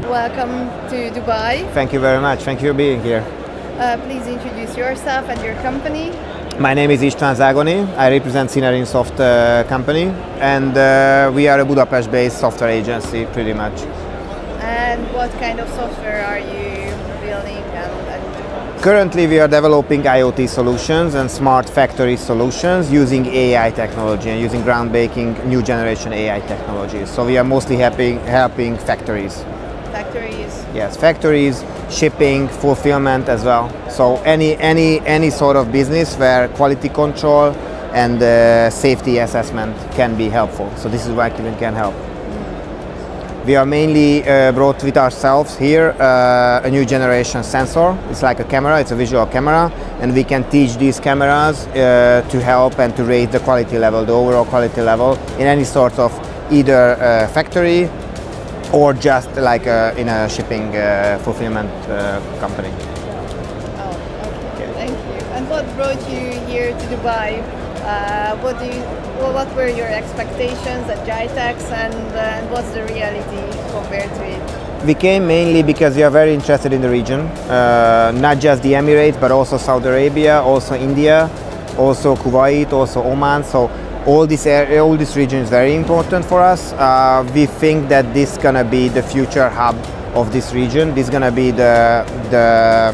welcome to Dubai. Thank you very much. Thank you for being here. Please introduce yourself and your company. My name is István Zágoni. I represent Synergisoft company, and we are a Budapest-based software agency, pretty much. And what kind of software are you building? Currently, we are developing IoT solutions and smart factory solutions using AI technology and using groundbreaking new generation AI technologies. So we are mostly helping factories. Factories? Yes, factories, shipping, fulfillment as well. So any sort of business where quality control and safety assessment can be helpful. So this is why Kinga can help. We are mainly brought with ourselves here a new generation sensor. It's like a camera, it's a visual camera, and we can teach these cameras to help and to raise the quality level, the overall quality level in any sort of either factory or just like in a shipping fulfillment company. Oh, okay. Thank you. And what brought you here to Dubai? What were your expectations at GITEX, and what's the reality compared to it? We came mainly because we are very interested in the region, not just the Emirates, but also Saudi Arabia, also India, also Kuwait, also Oman. So all this region is very important for us. We think that this is gonna be the future hub of this region. This is gonna be the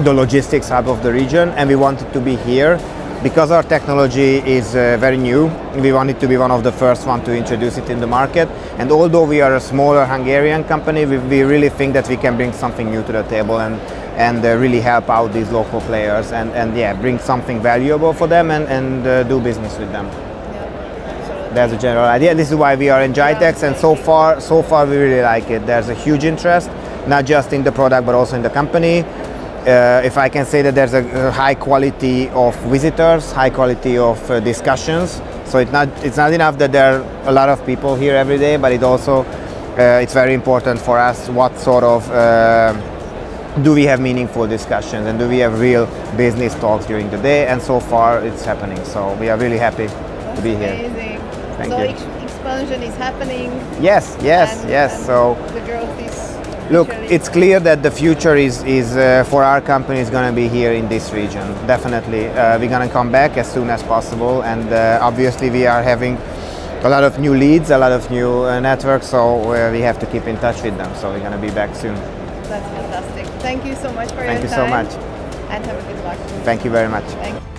logistics hub of the region, and we wanted to be here. Because our technology is very new, we wanted to be one of the first ones to introduce it in the market. And although we are a smaller Hungarian company, we really think that we can bring something new to the table and really help out these local players and yeah, bring something valuable for them and do business with them. Yeah, that's the general idea. This is why we are in GITEX, and so far we really like it. There's a huge interest, not just in the product but also in the company. If I can say that there's a high quality of visitors, high quality of discussions. So it's not enough that there are a lot of people here every day, but it also it's very important for us what sort of do we have meaningful discussions and do we have real business talks during the day, and so far it's happening. So we are really happy to be here. Amazing. Thank you. Expansion is happening. Yes. So the growth is. Look, it's clear that the future is for our company is going to be here in this region. Definitely, we're going to come back as soon as possible, and obviously we are having a lot of new leads, a lot of new networks, so we have to keep in touch with them. So we're going to be back soon. That's fantastic. Thank you so much for your time. Thank you so much. And have a good luck. Thank you very much. Thank you.